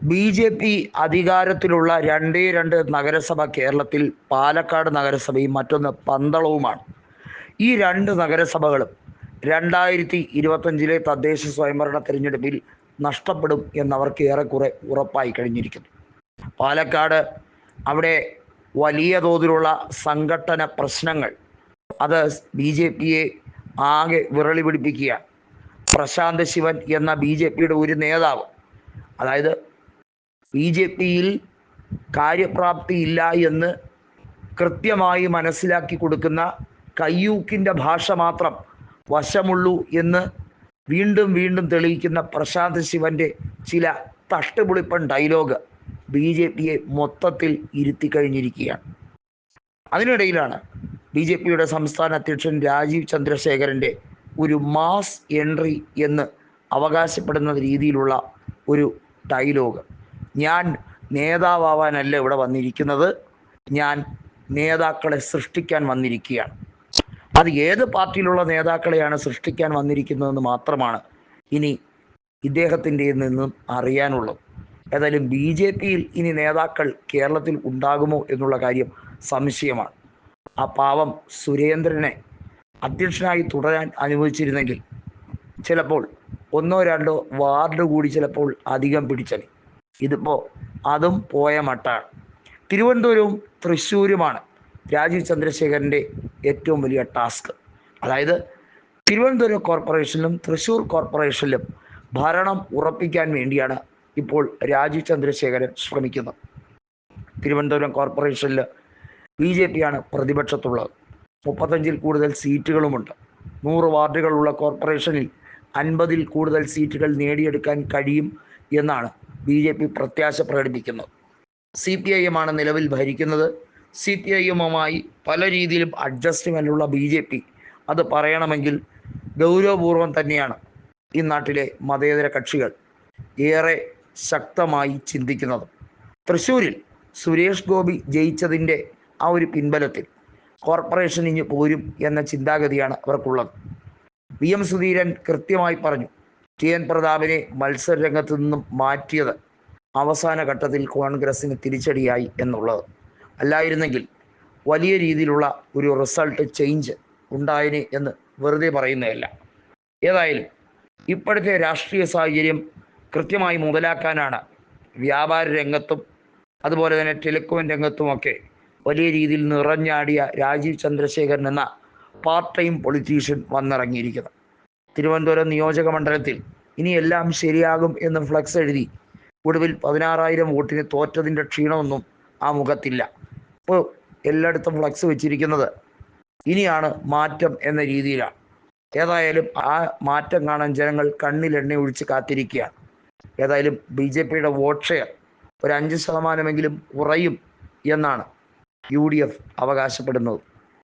BJP അധികാരത്തിലുള്ള രണ്ടേ രണ്ട് നഗരസഭ കേരളത്തിൽ പാലക്കാട് നഗരസഭയും മറ്റൊന്ന് പന്തളവുമാണ്. ഈ രണ്ട് നഗരസഭകളും 2025 തദ്ദേശ സ്വയംഭരണ തെരഞ്ഞെടുപ്പിൽ നഷ്ടപ്പെടും എന്നവർക്ക് ഏറെക്കുറെ ഉറപ്പായി കഴിഞ്ഞിരിക്കുന്നു. പാലക്കാട് അവിടെ വലിയ തോതിലുള്ള സംഘട്ടന പ്രശ്നങ്ങൾ അത് BJPയെ ആകെ വിറളി പിടിപ്പിക്കുക. പ്രശാന്ത് ശിവൻ എന്ന BJPയുടെ ഒരു നേതാവ്, അതായത് BJPയിൽ കാര്യപ്രാപ്തിയില്ല എന്ന് കൃത്യമായി മനസ്സിലാക്കി കൊടുക്കുന്ന കയ്യൂക്കിൻ്റെ ഭാഷ മാത്രം വശമുള്ളൂ എന്ന് വീണ്ടും വീണ്ടും തെളിയിക്കുന്ന പ്രശാന്ത് ശിവൻ്റെ ചില തട്ടുപൊളിപ്പൻ ഡയലോഗ് BJPയെ മൊത്തത്തിൽ ഇരുത്തിക്കഴിഞ്ഞിരിക്കുകയാണ്. അതിനിടയിലാണ് BJPയുടെ സംസ്ഥാന അധ്യക്ഷൻ രാജീവ് ചന്ദ്രശേഖരൻ്റെ ഒരു മാസ് എൻട്രി എന്ന് അവകാശപ്പെടുന്ന രീതിയിലുള്ള ഒരു ഡയലോഗ്. ഞാൻ നേതാവാനല്ല ഇവിടെ വന്നിരിക്കുന്നത്, ഞാൻ നേതാക്കളെ സൃഷ്ടിക്കാൻ വന്നിരിക്കുകയാണ്. അത് ഏത് പാർട്ടിയിലുള്ള നേതാക്കളെയാണ് സൃഷ്ടിക്കാൻ വന്നിരിക്കുന്നതെന്ന് മാത്രമാണ് ഇനി ഇദ്ദേഹത്തിൻ്റെ നിന്നും അറിയാനുള്ളത്. ഏതായാലും BJPയിൽ ഇനി നേതാക്കൾ കേരളത്തിൽ ഉണ്ടാകുമോ എന്നുള്ള കാര്യം സംശയമാണ്. ആ പാവം സുരേന്ദ്രനെ അധ്യക്ഷനായി തുടരാൻ അനുവദിച്ചിരുന്നെങ്കിൽ ചിലപ്പോൾ ഒന്നോ രണ്ടോ വാർഡ് കൂടി ചിലപ്പോൾ അധികം പിടിച്ചത്. ഇതിപ്പോൾ അതും പോയ മട്ടാണ്. തിരുവനന്തപുരവും തൃശ്ശൂരുമാണ് രാജീവ് ചന്ദ്രശേഖരൻ്റെ ഏറ്റവും വലിയ ടാസ്ക്. അതായത് തിരുവനന്തപുരം കോർപ്പറേഷനിലും തൃശ്ശൂർ കോർപ്പറേഷനിലും ഭരണം ഉറപ്പിക്കാൻ വേണ്ടിയാണ് ഇപ്പോൾ രാജീവ് ചന്ദ്രശേഖരൻ ശ്രമിക്കുന്നത്. തിരുവനന്തപുരം കോർപ്പറേഷനിൽ BJPയാണ് പ്രതിപക്ഷത്തുള്ളത്. 35-ൽ കൂടുതൽ സീറ്റുകളുമുണ്ട്. 100 വാർഡുകളുള്ള കോർപ്പറേഷനിൽ 50-ൽ കൂടുതൽ സീറ്റുകൾ നേടിയെടുക്കാൻ കഴിയും എന്നാണ് BJP പ്രത്യാശ പ്രകടിപ്പിക്കുന്നത്. CPIM ആണ് നിലവിൽ ഭരിക്കുന്നത്. CPIMുമായി പല രീതിയിലും അഡ്ജസ്റ്റ്മെൻ്റുള്ള BJP അത് പറയണമെങ്കിൽ ഗൗരവപൂർവം തന്നെയാണ് ഈ നാട്ടിലെ മതേതര കക്ഷികൾ ഏറെ ശക്തമായി ചിന്തിക്കുന്നത്. തൃശ്ശൂരിൽ സുരേഷ് ഗോപി ജയിച്ചതിൻ്റെ ആ ഒരു പിൻബലത്തിൽ കോർപ്പറേഷൻ ഇനി പോരും എന്ന ചിന്താഗതിയാണ് അവർക്കുള്ളത്. VM സുധീരൻ കൃത്യമായി പറഞ്ഞു, TN പ്രതാപനെ മത്സരരംഗത്തു നിന്നും മാറ്റിയത് അവസാന ഘട്ടത്തിൽ കോൺഗ്രസിന് തിരിച്ചടിയായി എന്നുള്ളത്. അല്ലായിരുന്നെങ്കിൽ വലിയ രീതിയിലുള്ള ഒരു റിസൾട്ട് ചേഞ്ച് ഉണ്ടായനെ എന്ന് വെറുതെ പറയുന്നതല്ല. ഏതായാലും ഇപ്പോഴത്തെ രാഷ്ട്രീയ സാഹചര്യം കൃത്യമായി മുതലാക്കാനാണ് വ്യാപാര രംഗത്തും അതുപോലെ തന്നെ ടെലികോം രംഗത്തുമൊക്കെ വലിയ രീതിയിൽ നിറഞ്ഞാടിയ രാജീവ് ചന്ദ്രശേഖരൻ എന്ന പാർട്ട് ടൈം പൊളിറ്റീഷ്യൻ വന്നിറങ്ങിയിരിക്കുന്നത്. തിരുവനന്തപുരം നിയോജക മണ്ഡലത്തിൽ ഇനി എല്ലാം ശരിയാകും എന്ന് ഫ്ലക്സ് എഴുതി ഒടുവിൽ 16,000 വോട്ടിന് തോറ്റതിൻ്റെ ക്ഷീണമൊന്നും ആ മുഖത്തില്ല. ഇപ്പോൾ എല്ലായിടത്തും ഫ്ലക്സ് വെച്ചിരിക്കുന്നത് ഇനിയാണ് മാറ്റം എന്ന രീതിയിലാണ്. ഏതായാലും ആ മാറ്റം കാണാൻ ജനങ്ങൾ കണ്ണിൽ എണ്ണ ഒഴിച്ച് കാത്തിരിക്കുകയാണ്. ഏതായാലും BJPയുടെ വോട്ട് ഷെയർ ഒരു 5% കുറയും എന്നാണ് UDF അവകാശപ്പെടുന്നത്.